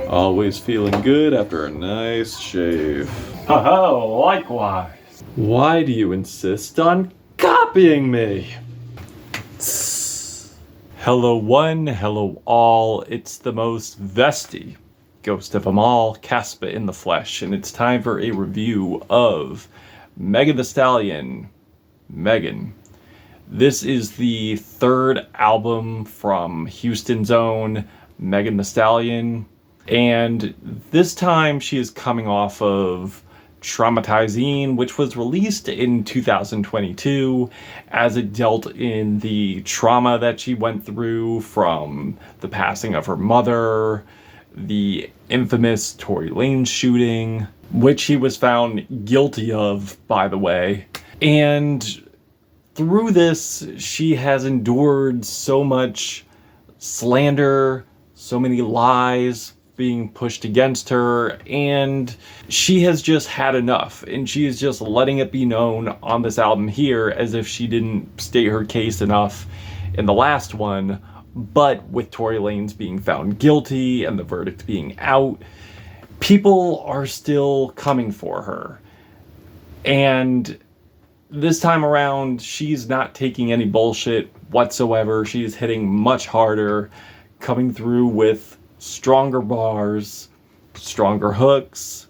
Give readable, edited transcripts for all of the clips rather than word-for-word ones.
Always feeling good after a nice shave. Oh, likewise. Why do you insist on copying me? Hello one, hello all, it's the most vesty ghost of them all, Caspa in the flesh, and it's time for a review of Megan Thee Stallion-Megan. This is the third album from Houston's own Megan Thee Stallion, and this time she is coming off of Traumatizine, which was released in 2022 as it dealt in the trauma that she went through from the passing of her mother, the infamous Tory Lanez shooting, which he was found guilty of, by the way. And through this, she has endured so much slander, so many lies being pushed against her, and she has just had enough, and she is just letting it be known on this album here, as if she didn't state her case enough in the last one. But with Tory Lanez being found guilty and the verdict being out, people are still coming for her. And this time around, she's not taking any bullshit whatsoever. She's hitting much harder, coming through with stronger bars, stronger hooks.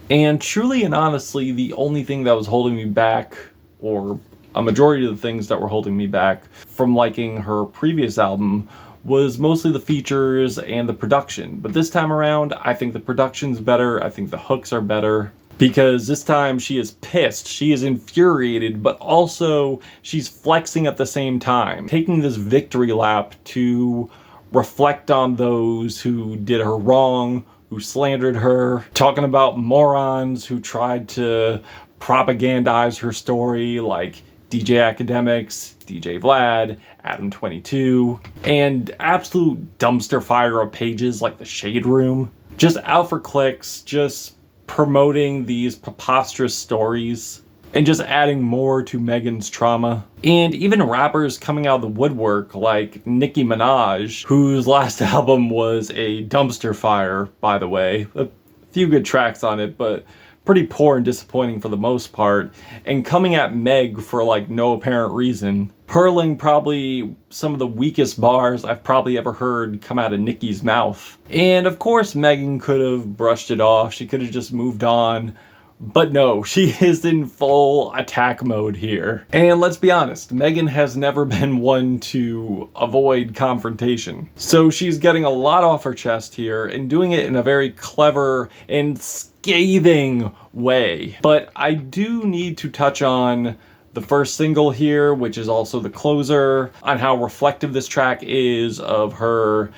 And truly and honestly, the only thing that was holding me back, or a majority of the things that were holding me back from liking her previous album, was mostly the features and the production. But this time around, I think the production's better, I think the hooks are better, because this time she is pissed, she is infuriated, but also she's flexing at the same time, taking this victory lap to reflect on those who did her wrong, who slandered her, talking about morons who tried to propagandize her story, like DJ Academics, DJ Vlad, Adam22, and absolute dumpster fire of pages like the Shade Room. Just out for clicks, just promoting these preposterous stories, and just adding more to Megan's trauma. And even rappers coming out of the woodwork like Nicki Minaj, whose last album was a dumpster fire, by the way. A few good tracks on it, but pretty poor and disappointing for the most part, and coming at Meg for like no apparent reason, hurling probably some of the weakest bars I've probably ever heard come out of Nicki's mouth. And of course Megan could have brushed it off, she could have just moved on, but no, she is in full attack mode here. And let's be honest, Megan has never been one to avoid confrontation. So she's getting a lot off her chest here and doing it in a very clever and scathing way. But I do need to touch on the first single here, which is also the closer, on how reflective this track is of her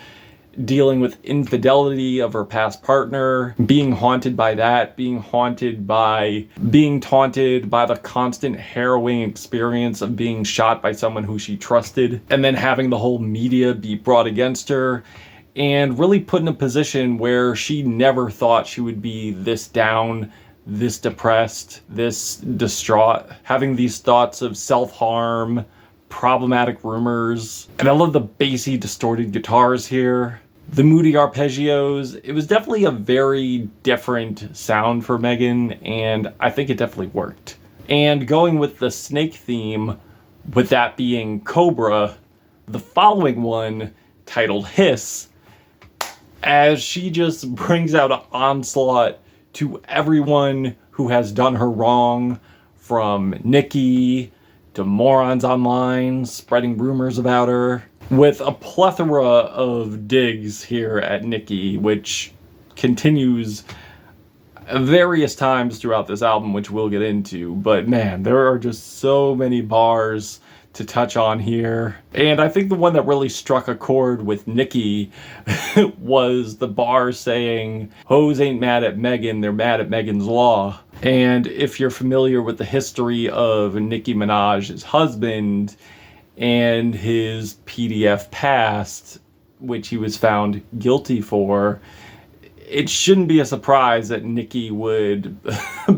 dealing with infidelity of her past partner, being haunted by that, being taunted by the constant harrowing experience of being shot by someone who she trusted, and then having the whole media be brought against her, and really put in a position where she never thought she would be this down, this depressed, this distraught, having these thoughts of self-harm, problematic rumors. And I love the bassy, distorted guitars here. The Moody arpeggios. It was definitely a very different sound for Megan, and I think it definitely worked. And going with the snake theme, with that being Cobra, the following one, titled Hiss, as she just brings out an onslaught to everyone who has done her wrong, from Nicki to morons online spreading rumors about her, with a plethora of digs here at Nicki, which continues various times throughout this album, which we'll get into. But man, there are just so many bars to touch on here. And I think the one that really struck a chord with Nicki was the bar saying, "Hoes ain't mad at Megan, they're mad at Megan's law." And if you're familiar with the history of Nicki Minaj's husband and his PDF past, which he was found guilty for, it shouldn't be a surprise that Nicki would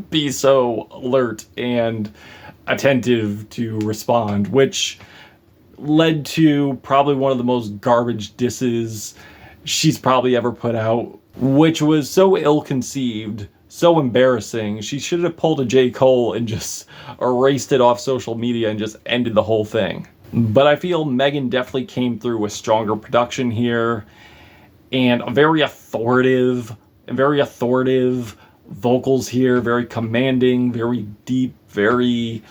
be so alert and attentive to respond, which led to probably one of the most garbage disses she's probably ever put out, which was so ill-conceived, so embarrassing. She should have pulled a J. Cole and just erased it off social media and just ended the whole thing. But I feel Megan definitely came through with stronger production here and a very authoritative vocals here, very commanding, very deep, very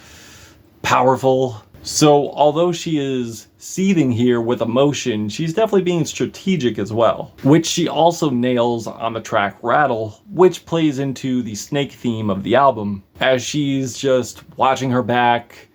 powerful. So although she is seething here with emotion, she's definitely being strategic as well, which she also nails on the track Rattle, which plays into the snake theme of the album, as she's just watching her back,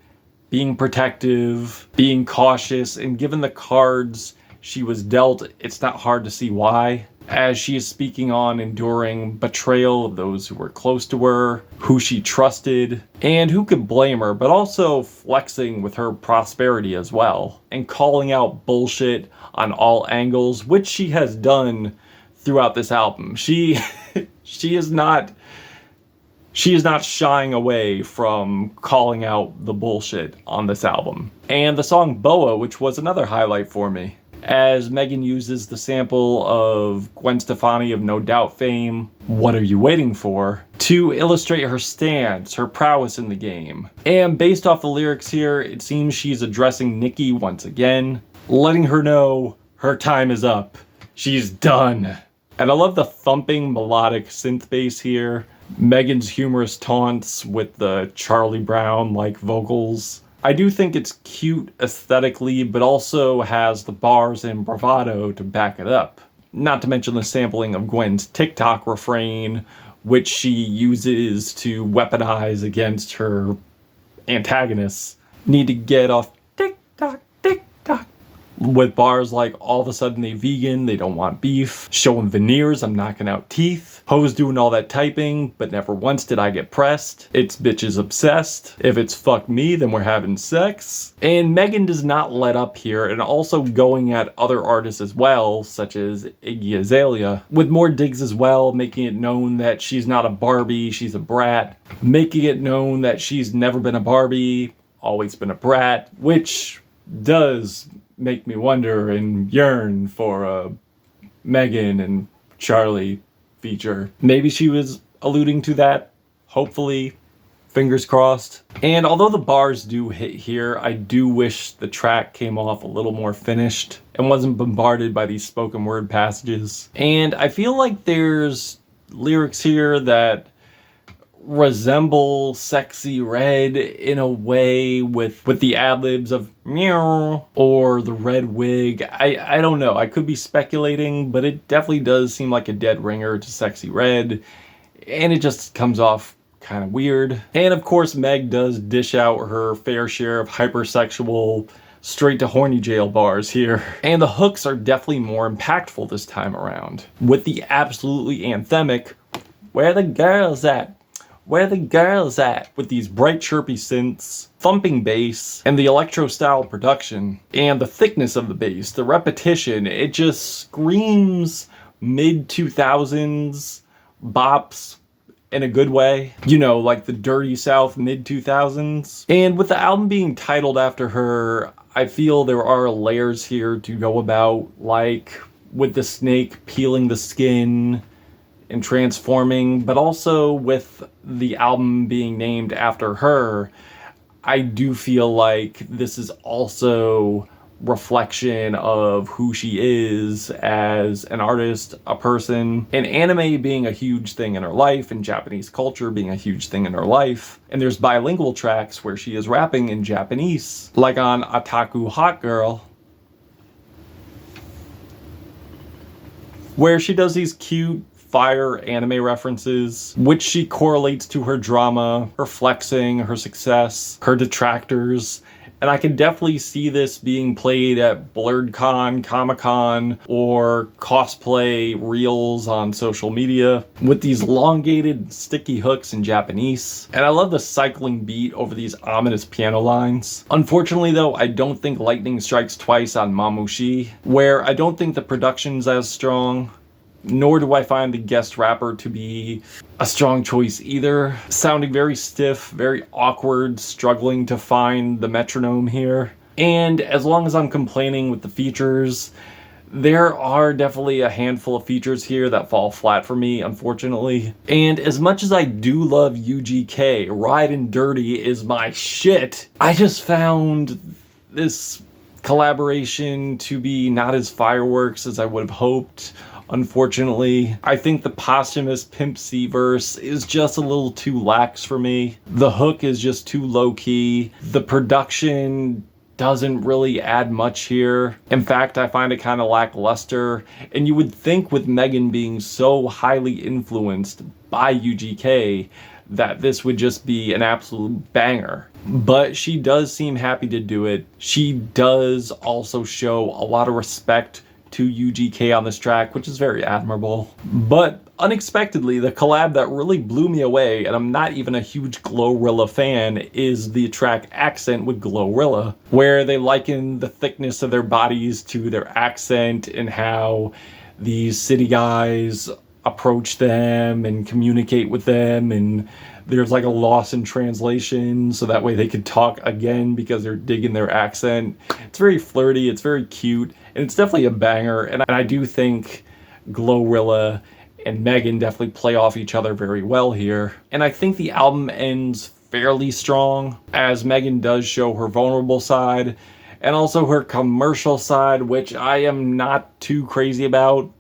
being protective, being cautious, and given the cards she was dealt, it's not hard to see why, as she is speaking on enduring betrayal of those who were close to her, who she trusted, and who could blame her, but also flexing with her prosperity as well, and calling out bullshit on all angles, which she has done throughout this album. She is not shying away from calling out the bullshit on this album. And the song Boa, which was another highlight for me, as Megan uses the sample of Gwen Stefani of No Doubt fame, What Are You Waiting For?, to illustrate her stance, her prowess in the game. And based off the lyrics here, it seems she's addressing Nikki once again, letting her know her time is up. She's done. And I love the thumping melodic synth bass here, Megan's humorous taunts with the Charlie Brown-like vocals. I do think it's cute aesthetically, but also has the bars and bravado to back it up. Not to mention the sampling of Gwen's TikTok refrain, which she uses to weaponize against her antagonists. Need to get off TikTok, TikTok. With bars like, all of a sudden they vegan, they don't want beef, showing veneers, I'm knocking out teeth, hoes doing all that typing, but never once did I get pressed, it's bitches obsessed, if it's fuck me, then we're having sex. And Megan does not let up here, and also going at other artists as well, such as Iggy Azalea, with more digs as well, making it known that she's not a Barbie, she's a brat, making it known that she's never been a Barbie, always been a brat, which does make me wonder and yearn for a Megan and Charlie feature. Maybe she was alluding to that, hopefully, fingers crossed. And although the bars do hit here, I do wish the track came off a little more finished and wasn't bombarded by these spoken word passages. And I feel like there's lyrics here that resemble Sexy Red in a way with the ad-libs of meow or the red wig. I don't know, I could be speculating, but it definitely does seem like a dead ringer to Sexy Red, and it just comes off kind of weird. And of course Meg does dish out her fair share of hypersexual straight to horny jail bars here. And the hooks are definitely more impactful this time around, with the absolutely anthemic "Where the girls at? Where the girls at?" with these bright chirpy synths, thumping bass, and the electro-style production. And the thickness of the bass, the repetition, it just screams mid-2000s bops in a good way. You know, like the Dirty South mid-2000s. And with the album being titled after her, I feel there are layers here to go about, like with the snake peeling the skin and transforming, but also with the album being named after her, I do feel like this is also reflection of who she is as an artist, a person, and anime being a huge thing in her life, and Japanese culture being a huge thing in her life. And there's bilingual tracks where she is rapping in Japanese, like on Otaku Hot Girl, where she does these cute fire anime references, which she correlates to her drama, her flexing, her success, her detractors. And I can definitely see this being played at BlurredCon, Comic-Con, or cosplay reels on social media, with these elongated, sticky hooks in Japanese. And I love the cycling beat over these ominous piano lines. Unfortunately though, I don't think lightning strikes twice on Mamushi, where I don't think the production's as strong, nor do I find the guest rapper to be a strong choice either. Sounding very stiff, very awkward, struggling to find the metronome here. And as long as I'm complaining with the features, There are definitely a handful of features here that fall flat for me, unfortunately. And as much as I do love UGK, Ridin' Dirty is my shit, I just found this collaboration to be not as fireworks as I would have hoped. Unfortunately, I think the posthumous Pimp C verse is just a little too lax for me. The hook is just too low-key. The production doesn't really add much here. In fact, I find it kind of lackluster. And you would think with Megan being so highly influenced by UGK that this would just be an absolute banger. But she does seem happy to do it. She does also show a lot of respect to UGK on this track, which is very admirable. But unexpectedly, the collab that really blew me away, and I'm not even a huge Glorilla fan, is the track Accent with Glorilla, where they liken the thickness of their bodies to their accent and how these city guys approach them and communicate with them, and there's like a loss in translation so that way they can talk again because they're digging their accent. It's very flirty, it's very cute, and it's definitely a banger. And I do think Glorilla and Megan definitely play off each other very well here. And I think the album ends fairly strong, as Megan does show her vulnerable side and also her commercial side, which I am not too crazy about.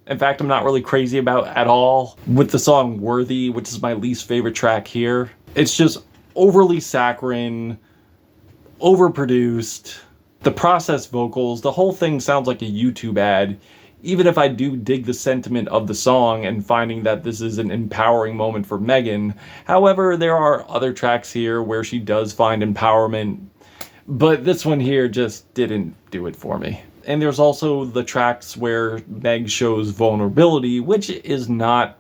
In fact, I'm not really crazy about at all. With the song Worthy, which is my least favorite track here, it's just overly saccharine, overproduced. The processed vocals, the whole thing sounds like a YouTube ad, even if I do dig the sentiment of the song and finding that this is an empowering moment for Megan. However, there are other tracks here where she does find empowerment, but this one here just didn't do it for me. And there's also the tracks where Meg shows vulnerability, which is not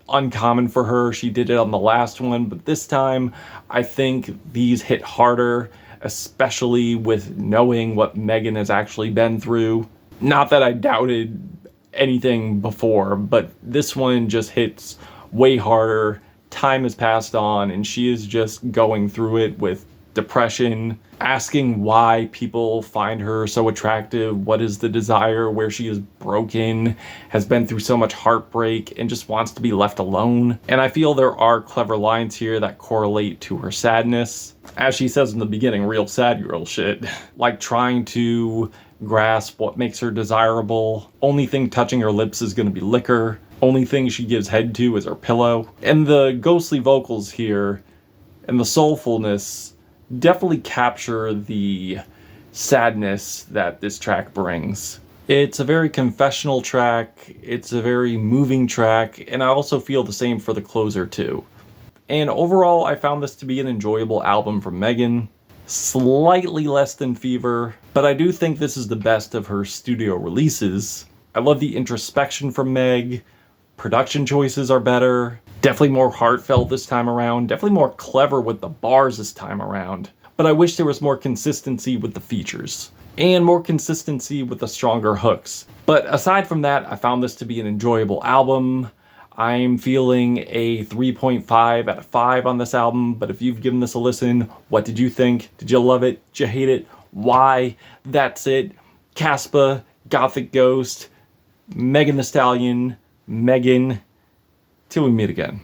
uncommon for her. She did it on the last one, but this time I think these hit harder, especially with knowing what Megan has actually been through. Not that I doubted anything before, but this one just hits way harder. Time has passed on and she is just going through it with depression, asking why people find her so attractive, what is the desire, where she is broken, has been through so much heartbreak, and just wants to be left alone. And I feel there are clever lines here that correlate to her sadness. As she says in the beginning, real sad girl shit. Like trying to grasp what makes her desirable. Only thing touching her lips is gonna be liquor. Only thing she gives head to is her pillow. And the ghostly vocals here and the soulfulness definitely capture the sadness that this track brings. It's a very confessional track, it's a very moving track, and I also feel the same for the closer too. And overall, I found this to be an enjoyable album from Megan. Slightly less than Fever, but I do think this is the best of her studio releases. I love the introspection from Meg. Production choices are better. Definitely more heartfelt this time around. Definitely more clever with the bars this time around. But I wish there was more consistency with the features. And more consistency with the stronger hooks. But aside from that, I found this to be an enjoyable album. I'm feeling a 3.5 out of 5 on this album. But if you've given this a listen, what did you think? Did you love it? Did you hate it? Why? That's it. Caspa, Gothic Ghost, Megan Thee Stallion, Megan, till we meet again.